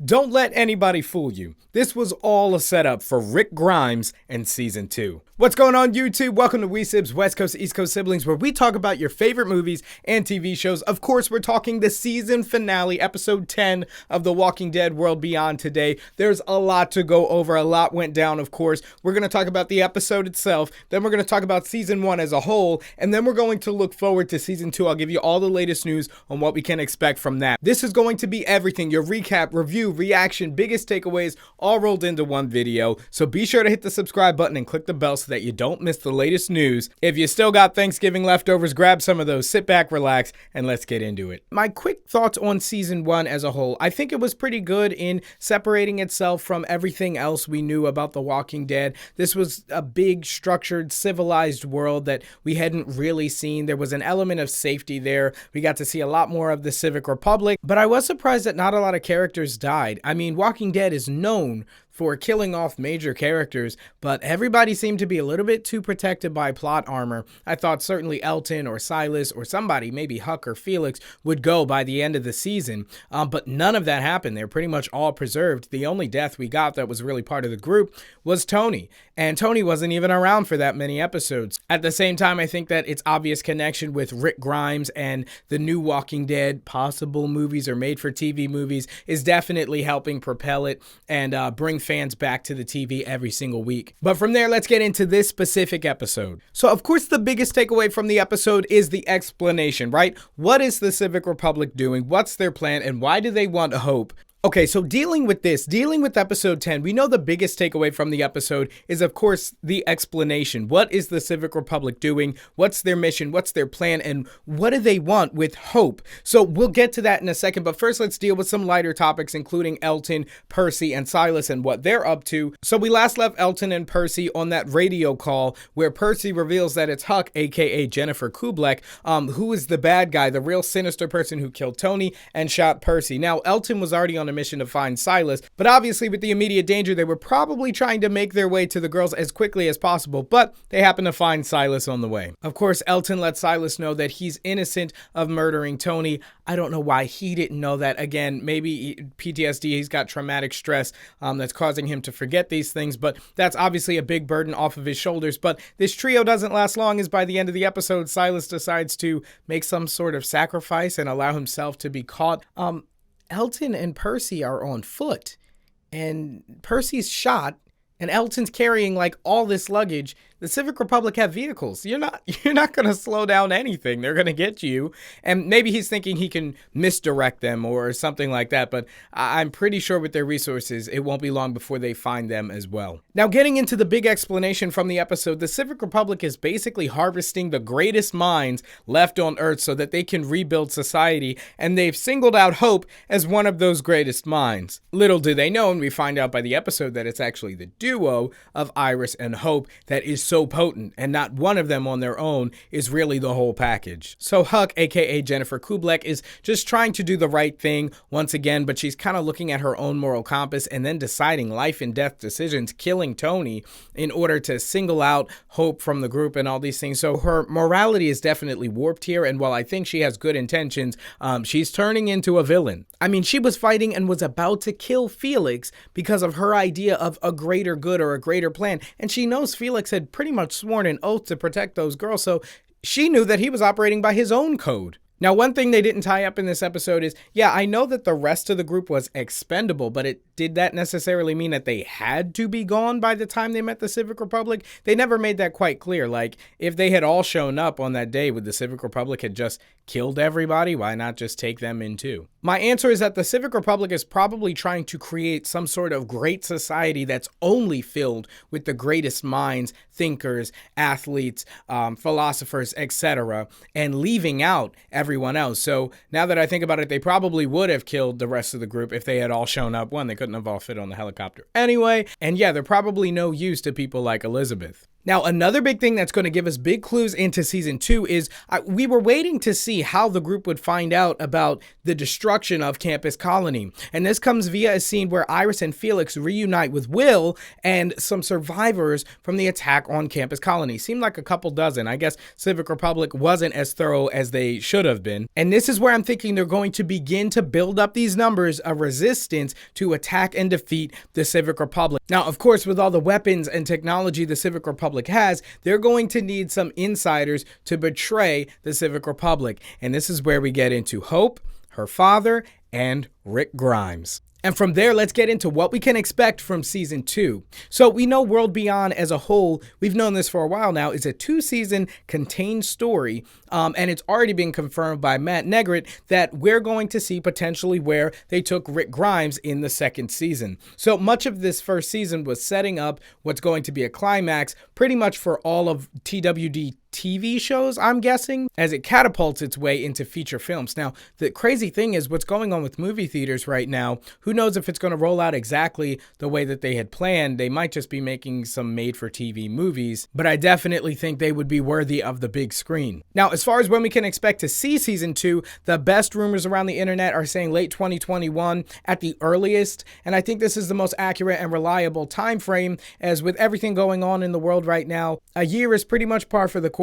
Don't let anybody fool you. This was all a setup for Rick Grimes in Season 2. What's going on, YouTube? Welcome to WeSibs, West Coast, East Coast Siblings, where we talk about your favorite movies and TV shows. Of course, we're talking the season finale, episode 10 of The Walking Dead World Beyond today. There's a lot to go over. A lot went down, of course. We're going to talk about the episode itself. Then we're going to talk about Season 1 as a whole. And then we're going to look forward to Season 2. I'll give you all the latest news on what we can expect from that. This is going to be everything. Your recap, review, reaction, biggest takeaways, all rolled into one video. So be sure to hit the subscribe button and click the bell so that you don't miss the latest news. If you still got Thanksgiving leftovers, grab some of those, sit back, relax, and let's get into it. My quick thoughts on Season 1 as a whole. I think it was pretty good in separating itself from everything else we knew about The Walking Dead. This was a big, structured, civilized world that we hadn't really seen. There was an element of safety there. We got to see a lot more of the Civic Republic, but I was surprised that not a lot of characters died. I mean, Walking Dead is known for killing off major characters, but everybody seemed to be a little bit too protected by plot armor. I thought certainly Elton or Silas or somebody, maybe Huck or Felix, would go by the end of the season, but none of that happened. They're pretty much all preserved. The only death we got that was really part of the group was Tony, and Tony wasn't even around for that many episodes. At the same time, I think that its obvious connection with Rick Grimes and the new Walking Dead possible movies or made-for-TV movies is definitely helping propel it and bring fans back to the TV every single week. But from there, let's get into this specific episode. So of course, the biggest takeaway from the episode is the explanation, right? What is the Civic Republic doing? What's their plan? And why do they want hope? Okay, so dealing with episode 10, we know the biggest takeaway from the episode is, of course, the explanation. What is the Civic Republic doing? What's their mission? What's their plan? And what do they want with hope? So we'll get to that in a second, but first let's deal with some lighter topics, including Elton, Percy, and Silas and what they're up to. So we last left Elton and Percy on that radio call where Percy reveals that it's Huck, aka Jennifer Kublek, who is the bad guy, the real sinister person who killed Tony and shot Percy. Now, Elton was already on a mission to find Silas, but obviously with the immediate danger, they were probably trying to make their way to the girls as quickly as possible, but they happened to find Silas on the way. Of course, Elton lets Silas know that he's innocent of murdering Tony. I don't know why he didn't know that. Again, maybe PTSD, he's got traumatic stress that's causing him to forget these things, but that's obviously a big burden off of his shoulders. But this trio doesn't last long, as by the end of the episode, Silas decides to make some sort of sacrifice and allow himself to be caught. Elton and Percy are on foot, and Percy's shot, and Elton's carrying like all this luggage. The Civic Republic have vehicles. You're not going to slow down anything. They're going to get you. And maybe he's thinking he can misdirect them or something like that. But I'm pretty sure with their resources, it won't be long before they find them as well. Now, getting into the big explanation from the episode, the Civic Republic is basically harvesting the greatest minds left on Earth so that they can rebuild society. And they've singled out Hope as one of those greatest minds. Little do they know, and we find out by the episode, that it's actually the duo of Iris and Hope that is so potent, and not one of them on their own is really the whole package. So Huck, aka Jennifer Kublek, is just trying to do the right thing once again, but she's kind of looking at her own moral compass and then deciding life and death decisions, killing Tony in order to single out Hope from the group and all these things. So her morality is definitely warped here, and while I think she has good intentions, she's turning into a villain. I mean, she was fighting and was about to kill Felix because of her idea of a greater good or a greater plan, and she knows Felix had pretty much sworn an oath to protect those girls, so she knew that he was operating by his own code. Now, one thing they didn't tie up in this episode is, yeah, I know that the rest of the group was expendable, but did that necessarily mean that they had to be gone by the time they met the Civic Republic? They never made that quite clear. Like, if they had all shown up on that day, would the Civic Republic had just killed everybody? Why not just take them in too? My answer is that the Civic Republic is probably trying to create some sort of great society that's only filled with the greatest minds, thinkers, athletes, philosophers, etc., and leaving out everyone else. So now that I think about it, they probably would have killed the rest of the group if they had all shown up. One, they couldn't have all fit on the helicopter anyway. And yeah, they're probably no use to people like Elizabeth. Now, another big thing that's going to give us big clues into season 2 is we were waiting to see how the group would find out about the destruction of Campus Colony. And this comes via a scene where Iris and Felix reunite with Will and some survivors from the attack on Campus Colony. Seemed like a couple dozen. I guess Civic Republic wasn't as thorough as they should have been. And this is where I'm thinking they're going to begin to build up these numbers of resistance to attack and defeat the Civic Republic. Now, of course, with all the weapons and technology the Civic Republic has, they're going to need some insiders to betray the Civic Republic. And this is where we get into Hope, her father, and Rick Grimes. And from there, let's get into what we can expect from season 2. So we know World Beyond as a whole, we've known this for a while now, is a 2-season contained story. And it's already been confirmed by Matt Negret that we're going to see potentially where they took Rick Grimes in the 2nd season. So much of this 1st season was setting up what's going to be a climax pretty much for all of TWD TV shows, I'm guessing, as it catapults its way into feature films. Now, the crazy thing is what's going on with movie theaters right now. Who knows if it's going to roll out exactly the way that they had planned. They might just be making some made-for-TV movies, but I definitely think they would be worthy of the big screen. Now, as far as when we can expect to see season 2, the best rumors around the internet are saying late 2021 at the earliest, and I think this is the most accurate and reliable time frame, as with everything going on in the world right now, a year is pretty much par for the course.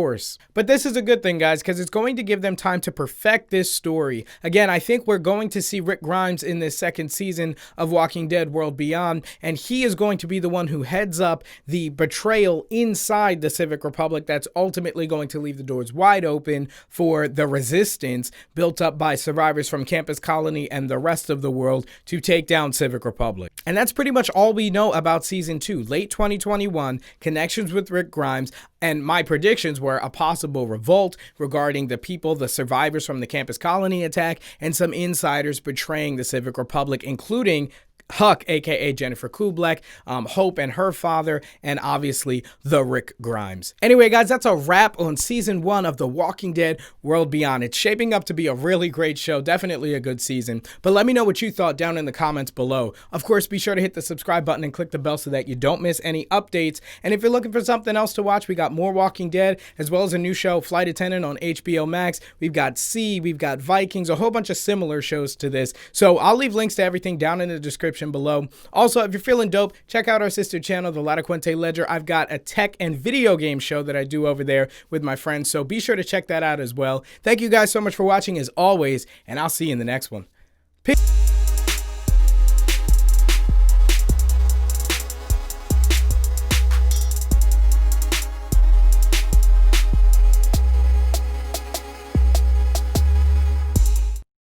But this is a good thing, guys, because it's going to give them time to perfect this story. Again, I think we're going to see Rick Grimes in this 2nd season of Walking Dead World Beyond, and he is going to be the one who heads up the betrayal inside the Civic Republic that's ultimately going to leave the doors wide open for the resistance built up by survivors from Campus Colony and the rest of the world to take down Civic Republic. And that's pretty much all we know about season 2, late 2021, connections with Rick Grimes, and my predictions were a possible revolt regarding the people, the survivors from the Campus Colony attack, and some insiders betraying the Civic Republic, including Huck, aka Jennifer Kublek, Hope and her father, and obviously the Rick Grimes. Anyway, guys, that's a wrap on season 1 of The Walking Dead World Beyond. It's shaping up to be a really great show, definitely a good season, but let me know what you thought down in the comments below. Of course, be sure to hit the subscribe button and click the bell so that you don't miss any updates, and if you're looking for something else to watch, we got more Walking Dead, as well as a new show, Flight Attendant on HBO Max. We've got C, we've got Vikings, a whole bunch of similar shows to this, so I'll leave links to everything down in the description below. Also, if you're feeling dope, check out our sister channel, The Latacuente Ledger. I've got a tech and video game show that I do over there with my friends, so be sure to check that out as well. Thank you guys so much for watching as always, and I'll see you in the next one. Peace.